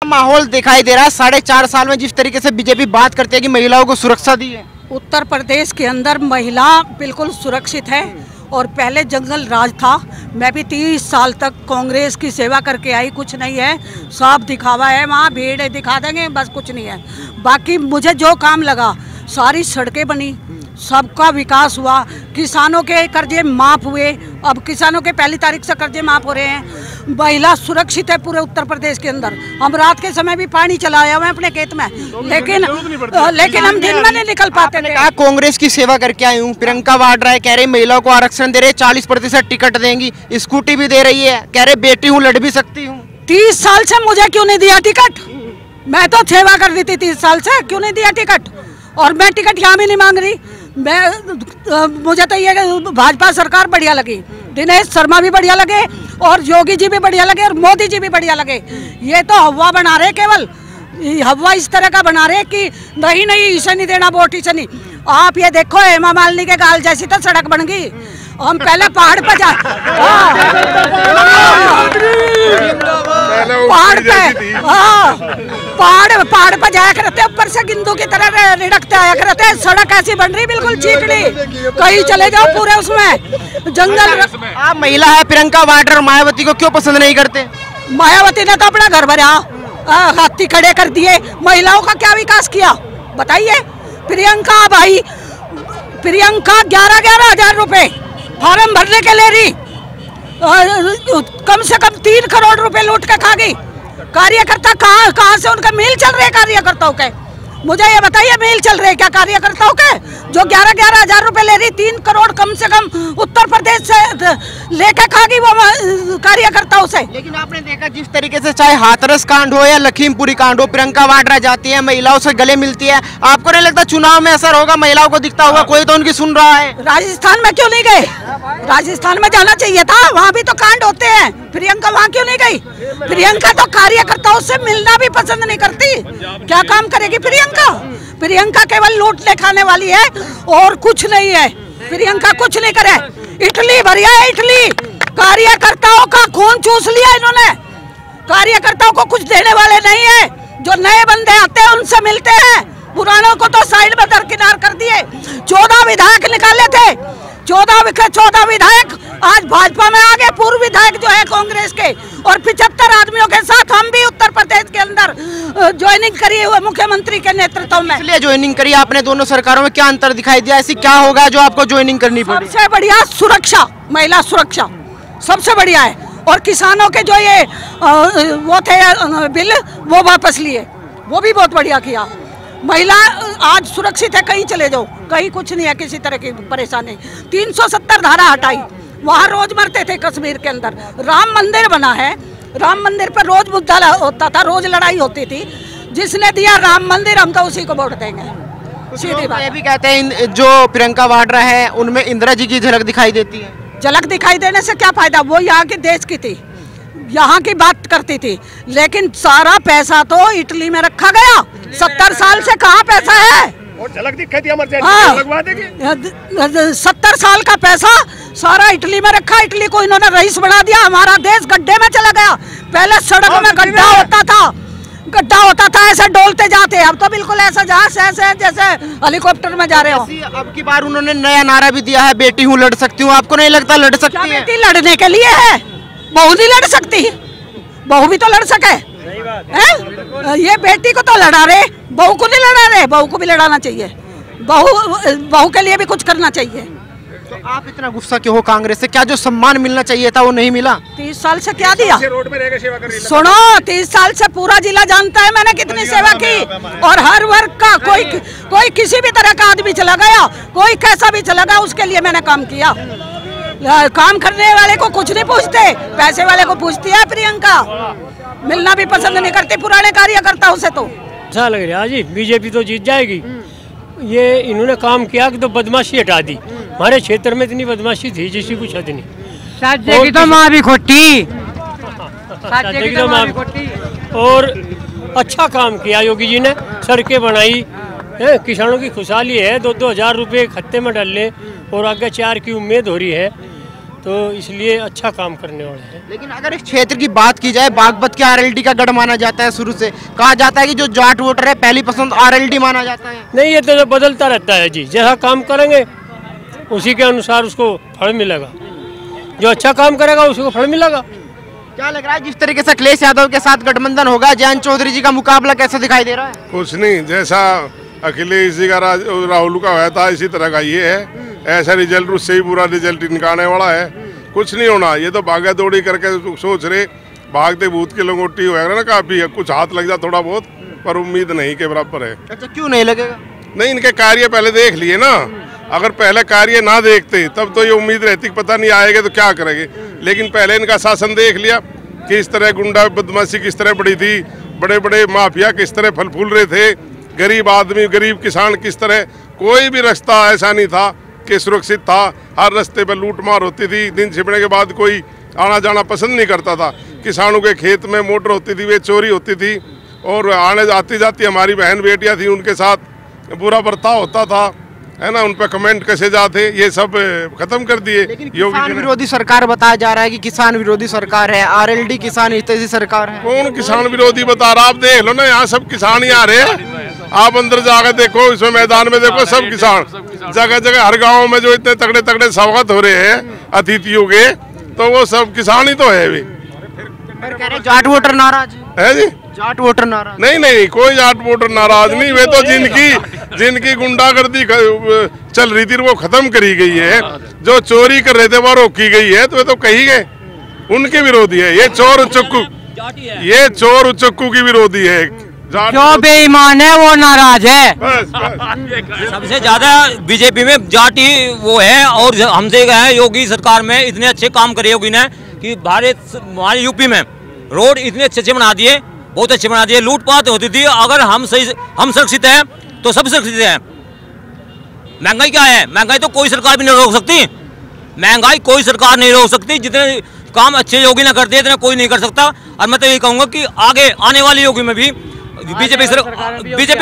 माहौल दिखाई दे रहा है 4.5 साल में जिस तरीके से बीजेपी बात करती है कि महिलाओं को सुरक्षा दी है। उत्तर प्रदेश के अंदर महिला बिल्कुल सुरक्षित है और पहले जंगल राज था। मैं भी 30 साल तक कांग्रेस की सेवा करके आई, कुछ नहीं है, साफ दिखावा है, वहाँ भीड़ दिखा देंगे बस, कुछ नहीं है। बाकी मुझे जो काम लगा, सारी सड़कें बनी, सबका विकास हुआ, किसानों के कर्जे माफ हुए, अब किसानों के 1 तारीख से कर्जे माफ हो रहे हैं। महिला सुरक्षित है पूरे उत्तर प्रदेश के अंदर। हम रात के समय भी पानी चलाया हुआ है अपने खेत में, लेकिन हम दिन में नहीं निकल पाते थे। कहा कांग्रेस की सेवा करके आई हूँ। प्रियंका वाड्रा है, कह रही महिलाओं को आरक्षण दे रहे, 40% टिकट देंगी, स्कूटी भी दे रही है, कह रहे बेटी हूँ, लड़ भी सकती हूँ। 30 साल से मुझे क्यों नहीं दिया टिकट? मैं तो सेवा कर रही थी 30 साल से, क्यों नहीं दिया टिकट? और मैं टिकट यहाँ भी नहीं मांग रही। मुझे तो ये भाजपा सरकार बढ़िया लगी, दिनेश शर्मा भी बढ़िया लगे और योगी जी भी बढ़िया लगे और मोदी जी भी बढ़िया लगे। ये तो हवा बना रहे, केवल हवा इस तरह का बना रहे कि नहीं इसे नहीं देना वोट, इसे नहीं। आप ये देखो, हेमा मालिनी के गाल जैसी तो सड़क बन गई। हम पहले पहाड़ पर पहाड़ पर जाया करते, ऊपर से गिंदू की तरह रिड़कते आया करते। सड़क ऐसी बन रही बिल्कुल चीकनी, कहीं चले जाओ पूरे उसमें जंगल। आप महिला है, प्रियंका वाड्रा और मायावती को क्यों पसंद नहीं करते? मायावती ने तो अपना घर भरा, हाथी खड़े कर दिए, महिलाओं का क्या विकास किया बताइए? प्रियंका भाई, प्रियंका 11,000 रुपए फॉर्म भरने के ले रही, कम से कम 3 करोड़ रुपए लूट के खा गई। कार्यकर्ता कहाँ से उनका मेल चल रहे हैं कार्यकर्ताओं के? मुझे ये बताइए, मेल चल रहे हैं क्या कार्यकर्ताओं के? जो 11,000 रुपए ले रही, 3 करोड़ कम से कम उत्तर प्रदेश से लेके खा गई वो कार्यकर्ताओं से। लेकिन आपने देखा जिस तरीके से चाहे हाथरस कांड हो या लखीमपुरी कांड हो, प्रियंका वाड्रा जाती है, महिलाओं से गले मिलती है। आपको नहीं लगता चुनाव में असर होगा? महिलाओं को दिखता होगा, कोई तो उनकी सुन रहा है। राजस्थान में क्यों नहीं गए? राजस्थान में जाना चाहिए था, वहाँ भी तो कांड होते हैं। प्रियंका वहाँ क्यों नहीं गई? प्रियंका तो कार्यकर्ताओं से मिलना भी पसंद नहीं करती। क्या काम करेगी प्रियंका? प्रियंका केवल लूटने खाने वाली है और कुछ नहीं है। प्रियंका कुछ नहीं करे, इटली भरिया है, इटली। कार्यकर्ताओं का खून चूस लिया इन्होंने, कार्यकर्ताओं को कुछ देने वाले नहीं है। जो नए बंदे आते हैं उनसे मिलते हैं, पुरानों को तो साइड में दरकिनार कर दिए। 14 विधायक निकाले थे, 14 विधायक आज भाजपा में आ गए। पूर्व विधायक जो है कांग्रेस के, और 75 आदमियों के साथ हम भी उत्तर प्रदेश के अंदर ज्वाइनिंग करी हुए मुख्यमंत्री के नेतृत्व में। इसलिए ज्वाइनिंग करी आपने दोनों सरकारों में, क्या अंतर दिखाई दिया? ऐसी क्या होगा जो आपको ज्वाइनिंग करनी पड़ी? सबसे बढ़िया सुरक्षा, महिला सुरक्षा सबसे बढ़िया है। और किसानों के जो ये वो थे बिल, वो वापस लिए, वो भी बहुत बढ़िया किया। महिला आज सुरक्षित है, कहीं चले जाओ, कहीं कुछ नहीं है, किसी तरह की परेशानी। 370 धारा हटाई, वहाँ रोज मरते थे कश्मीर के अंदर। राम मंदिर बना है, राम मंदिर पर रोज मुद्दा होता था, रोज लड़ाई होती थी। जिसने दिया राम मंदिर, हम तो उसी को वोट देंगे, सीधी बात। ये भी कहते हैं जो प्रियंका वाड्रा है उनमें इंदिरा जी की झलक दिखाई देती है। झलक दिखाई देने से क्या फायदा? वो यहाँ के देश की थी, यहाँ की बात करती थी, लेकिन सारा पैसा तो इटली में रखा गया। 70 साल से कहाँ पैसा है? और झलक दिखाई दी, 70 साल का पैसा सारा इटली में रखा। इटली को इन्होंने रईस बना दिया, हमारा देश गड्ढे में चला गया। पहले सड़क में गड्ढा होता था, ऐसे डोलते जाते, अब तो बिल्कुल ऐसा जहाज ऐसे जैसे हेलीकॉप्टर में जा रहे हो। अब की बार उन्होंने नया नारा भी दिया है, बेटी हूँ, लड़ सकती हूँ। आपको नहीं लगता लड़ सकती है? बेटी लड़ने के लिए है, बहू नहीं लड़ सकती? बहू भी तो लड़ सके है? ये बेटी को तो लड़ा रहे, बहू को नहीं लड़ा रहे। बहू को भी लड़ाना चाहिए, बहू के लिए भी कुछ करना चाहिए। तो आप इतना गुस्सा क्यों हो कांग्रेस से? क्या जो सम्मान मिलना चाहिए था वो नहीं मिला? 30 साल से क्या दिया? रोड में रहकर सेवा कर रही है। सुनो, 30 साल से पूरा जिला जानता है मैंने कितनी सेवा की, और हर वर्ग का कोई किसी भी तरह का आदमी चला गया, कोई कैसा भी चला गया, उसके लिए मैंने काम किया। काम करने वाले को कुछ नहीं पूछते, पैसे वाले को पूछती है प्रियंका। मिलना भी पसंद नहीं करती पुराने कार्यकर्ताओं से। तो अच्छा लग रहा है जी, बीजेपी तो जीत जाएगी। ये इन्होंने काम किया कि तो बदमाशी हटा दी। हमारे क्षेत्र में इतनी बदमाशी थी जिसकी कुछ हद नहीं। साथ तो माँ भी खोटी, और अच्छा काम किया योगी जी ने, सड़कें बनाई, किसानों की खुशहाली है। 2-2 हज़ार रुपये खत्ते में डाल ले और आगे 4 की उम्मीद हो रही है। तो इसलिए अच्छा काम करने वाले हैं। लेकिन अगर इस क्षेत्र की बात की जाए, बागपत के आरएलडी का गढ़ माना जाता है, शुरू से कहा जाता है कि जो जाट वोटर है पहली पसंद आरएलडी माना जाता है। नहीं, ये तो बदलता रहता है जी, जैसा काम करेंगे उसी के अनुसार उसको फल मिलेगा, जो अच्छा काम करेगा उसको फल मिलेगा। क्या लग रहा है जिस तरीके से अखिलेश यादव के साथ गठबंधन होगा, जयंत चौधरी जी का मुकाबला कैसा दिखाई दे रहा है? कुछ नहीं, जैसा अखिलेश जी का राहुल का हुआ था इसी तरह का ये है। ऐसा रिजल्ट उससे ही बुरा रिजल्ट इनका आने वाला है। कुछ नहीं होना, ये तो भागा दौड़ी करके सोच रहे, भागते भूत की लंगोटी होगा ना, काफी है, कुछ हाथ लग जा थोड़ा बहुत, पर उम्मीद नहीं के बराबर है। अच्छा, क्यों नहीं लगेगा? नहीं, इनके कार्य पहले देख लिए ना, अगर पहले कार्य ना देखते तब तो ये उम्मीद रहती कि पता नहीं आएगा तो क्या करेंगे, लेकिन पहले इनका शासन देख लिया कि इस तरह गुंडा बदमाशी किस तरह बढ़ी थी, बड़े बड़े माफिया किस तरह फल फूल रहे थे, गरीब आदमी गरीब किसान किस तरह, कोई भी रास्ता ऐसा नहीं था कि सुरक्षित था, हर रास्ते पर लूट मार होती थी, दिन छिपने के बाद कोई आना जाना पसंद नहीं करता था, किसानों के खेत में मोटर होती थी वे चोरी होती थी, और आने आती जाती हमारी बहन बेटियां थी उनके साथ बुरा बर्ताव होता था, है ना, उन पर कमेंट कैसे जाते, ये सब खत्म कर दिए। लेकिन किसान विरोधी सरकार बताया जा रहा है कि किसान विरोधी सरकार है, आरएलडी किसान हितैषी सरकार है। कौन किसान विरोधी बता रहा? आप देख लो ना, यहाँ सब किसान ही आ रहे हैं, आप अंदर जाकर देखो, इसमें मैदान में देखो, सब किसान, जगह जगह हर गांव में जो इतने तगड़े तगड़े स्वागत हो रहे हैं अतिथियों के, तो वो सब किसान ही तो है भी। कह रहे जाट वोटर नाराज है जी, जाट वोटर नाराज नहीं नहीं, कोई जाट वोटर नाराज नहीं, वे तो जिनकी गुंडागर्दी चल रही थी वो खत्म करी गई है, जो चोरी कर रहे थे वो रोकी गई है, तो वे तो कही गए उनके विरोधी है। ये चोर उचक्कू की विरोधी है, जो बेईमान है वो नाराज है। बस। सबसे ज्यादा बीजेपी में जाट ही वो है, और हमसे गए योगी सरकार में इतने अच्छे काम करे योगी ने कि हमारे यूपी में रोड इतने अच्छे बना दिए, बहुत अच्छे बना दिए। लूटपाट होती थी, अगर हम सुरक्षित हैं तो सब सुरक्षित हैं। महंगाई क्या है? महंगाई तो कोई सरकार भी नहीं रोक सकती, महंगाई कोई सरकार नहीं रोक सकती, जितने काम अच्छे योगी ने करते इतने कोई नहीं कर सकता। और मैं तो यही कहूँगा कि आगे आने वाली योगी में भी बीजेपी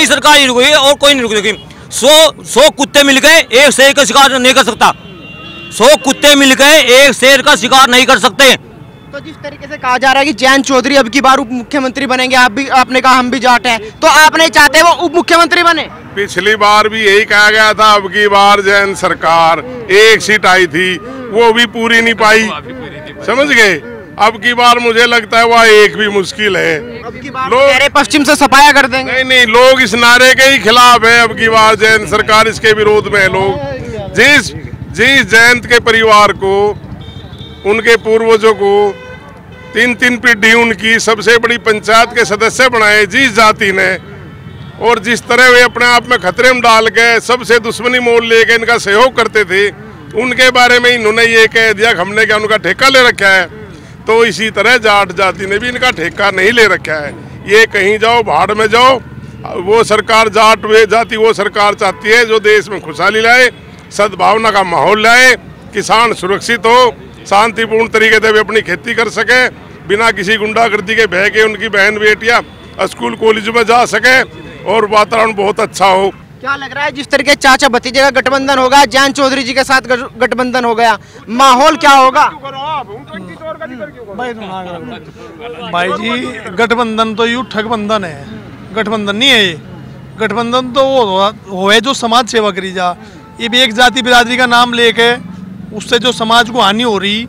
सरकार ही रुकी और कोई नहीं रुकेगी। 100 कुत्ते मिल गए एक शेर का शिकार नहीं कर सकता, 100 कुत्ते मिल गए एक शेर का शिकार नहीं कर सकते। तो जिस तरीके से कहा जा रहा है कि जयंत चौधरी अब की बार उप मुख्यमंत्री बनेंगे, आपने कहा हम भी जाट हैं, तो आप नहीं चाहते वो उप मुख्यमंत्री बने? पिछली बार भी यही कहा गया था, अब की बार जैन सरकार एक सीट आई थी वो भी पूरी नहीं पाई, समझ गए। अब की बार मुझे लगता है वह एक भी मुश्किल है। अब की बार लोग पश्चिम से सफाया कर देंगे। नहीं नहीं, लोग इस नारे के ही खिलाफ है, अब की बार जैन सरकार इसके विरोध में है लोग। जिस जयंत के परिवार को, उनके पूर्वजों को 3 पीढ़ी उनकी सबसे बड़ी पंचायत के सदस्य बनाए जिस जाति ने, और जिस तरह वे अपने आप में खतरे में डाल के सबसे दुश्मनी मोल लेके इनका सहयोग करते थे, उनके बारे में इन्होंने ये कह दिया हमने क्या उनका ठेका ले रखा है, तो इसी तरह जाट जाति ने भी इनका ठेका नहीं ले रखा है। ये कहीं जाओ भाड़ में जाओ, वो सरकार जाट वे जाति वो सरकार चाहती है जो देश में खुशहाली लाए, सद्भावना का माहौल लाए, किसान सुरक्षित हो, शांतिपूर्ण तरीके से वे अपनी खेती कर सके, बिना किसी गुंडागर्दी के भय के उनकी बहन बेटियां स्कूल कॉलेज में जा सके और वातावरण बहुत अच्छा हो। क्या लग रहा है जिस तरीके चाचा भतीजे का गठबंधन होगा, जयंत चौधरी जी के साथ गठबंधन हो गया, माहौल क्या होगा? भाई जी गठबंधन तो यूँ ठगबंधन है, गठबंधन नहीं है ये। गठबंधन तो वो है जो समाज सेवा करी जा। ये भी एक जाति बिरादरी का नाम लेके उससे जो समाज को हानि हो रही,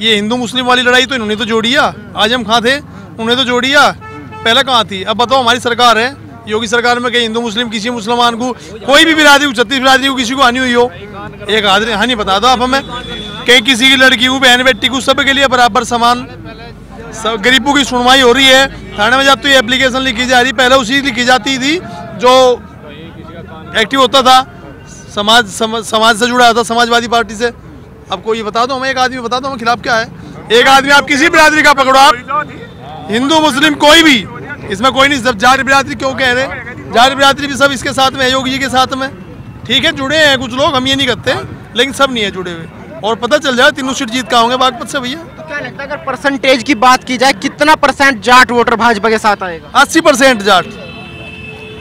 ये हिंदू मुस्लिम वाली लड़ाई तो इन्होंने तो जोड़िया, आजम खां थे उन्होंने तो जोड़िया, पहले कहाँ थी? अब बताओ, हमारी सरकार है, योगी सरकार में कहीं हिंदू मुस्लिम किसी मुसलमान को, कोई भी बिरादरी, 36 बिरादरी को किसी को हानि हुई हो? एक आदमी हानि बता दो आप हमें, कहीं किसी की लड़की को, बहन बेटी को, सब के लिए बराबर समान, सब गरीबों की सुनवाई हो रही है। थाने में जाते हुए एप्लीकेशन लिखी जा रही, पहले उसी लिखी जाती थी जो एक्टिव होता था, समाज से जुड़ा था, समाजवादी पार्टी से। अब कोई बता दो हमें, एक आदमी बता दो हमें खिलाफ क्या है? एक आदमी आप किसी बिरादरी का पकड़ो, आप हिंदू मुस्लिम कोई भी, इसमें कोई नहीं। सब जाट बिरादरी क्यों कह रहे? जाट बिरादरी भी सब इसके साथ में है, योगी जी के साथ में, ठीक है, जुड़े हैं कुछ लोग, हम ये नहीं करते, लेकिन सब नहीं है जुड़े हुए। और पता चल जाए 3 सीट जीत का होंगे बागपत से भैया। तो क्या लगता है अगर परसेंटेज की बात की जाए, कितना % जाट वोटर भाजपा के साथ आएगा? 80% जाट,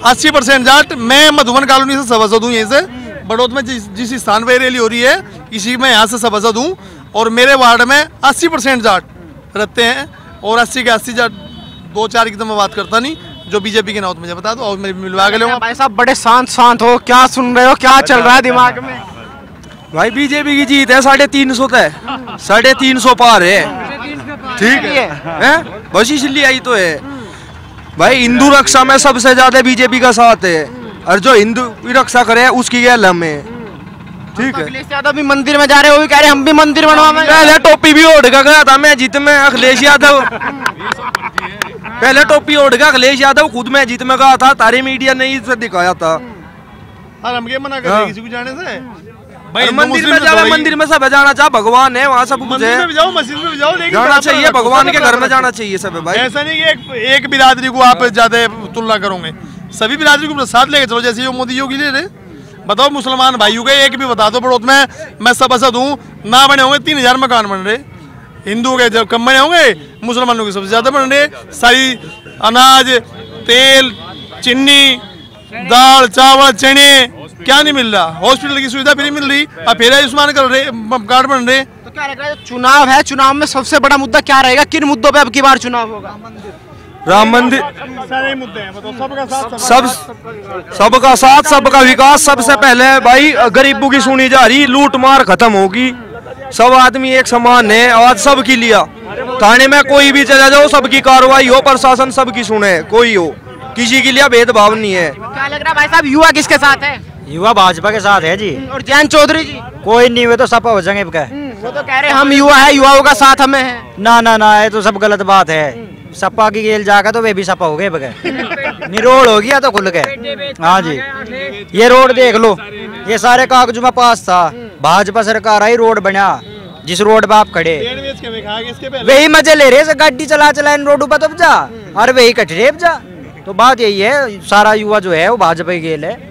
80% जाट। मैं मधुबन कॉलोनी से सभासद हूँ, यहीं से बड़ौद में जिस स्थान पर रैली हो रही है इसी में यहाँ से सभासद हूँ। और मेरे वार्ड में 80% जाट रहते हैं, और 80 के 80 जाट, 2-4 की तो मैं बात करता नहीं, जो बीजेपी के नाम मुझे बता दो और मैं मिलवा के लूँगा। भाई साहब बड़े शांत हो, क्या सुन रहे हो, क्या चल रहा है दिमाग में? भाई बीजेपी की जीत है 350 तक, 350 पार है, ठीक है बस इसलिए आई तो है भाई। हिंदू रक्षा में सबसे ज्यादा बीजेपी का साथ है, और जो हिंदू की रक्षा करे उसकी गैल हमें, ठीक है। अखिलेश यादव भी मंदिर में जा रहे, वो भी कह रहे हम भी मंदिर बनवाएंगे। पहले टोपी भी ओढ़ के गया था मैं जीत में, अखिलेश यादव पहले टोपी ओढ़ के अखिलेश यादव खुद मैं जीत में गया था, तारे मीडिया ने इसे दिखाया था। और हम क्या मना कर रहे हैं किसी को जाने से? भाई मंदिर में जाना, मंदिर में सब जाना चाहे, भगवान है वहाँ सब कुछ है, मंदिर में भी जाओ, मस्जिद में भी जाओ, लेकिन जाना चाहिए, भगवान के घर में जाना चाहिए सब भाई। ऐसा नहीं कि एक बिरादरी को आप ज्यादा तुलना करोगे, सभी बिरादरी को साथ लेके चलो, जैसे ये मोदी योगी ले रहे। बताओ मुसलमान भाइयों के एक भी बता दो पड़ोस में, मैं सब असद हूँ ना, बने होंगे 3000 मकान बन रहे, हिंदुओं के जब कम बने होंगे, मुसलमानों के सबसे ज्यादा बन रहे। सारी अनाज, तेल, चीनी, दाल, चावल, चने क्या नहीं मिल रहा, हॉस्पिटल की सुविधा फ्री मिल रही, अब फिर आयुष्मान कर रहे, कार्ड बन रहे। तो क्या लग रहा है चुनाव है, चुनाव में सबसे बड़ा मुद्दा क्या रहेगा, किन मुद्दों पे अब की बार चुनाव होगा? राम मंदिर, सारे मुद्दे हैं, बताओ सबका साथ, सबका साथ, सबका विकास। सबसे पहले भाई गरीबों की सुनी जा रही, लूट मार खत्म होगी, सब आदमी एक समान है, आज सबकी लिया, थाने में कोई भी चला जाओ सबकी कार्रवाई हो, प्रशासन सबकी सुने, कोई हो, किसी के लिए भेदभाव नहीं है। क्या लग रहा है भाई साहब, युवा किसके साथ है? युवा भाजपा के साथ है जी, और जयंत चौधरी जी? कोई नहीं हुए तो सपा हो जाएंगे। वो तो कह रहे हम युवा है, युवाओं का साथ हमें है। ना ये तो सब गलत बात है, सपा की गेल जाकर तो वे भी सपा हो गए बगैर निरोड़ हो गया तो खुल गए। हाँ जी, ये रोड देख लो, ये सारे कागजों में पास था, भाजपा सरकार आई, रोड बना, जिस रोड पे आप खड़े वही मजे ले रहे, गाड़ी चला इन रोड पर तो जा, और वही कट रहे जा। तो बात यही है, सारा युवा जो है वो भाजपा की गेल है।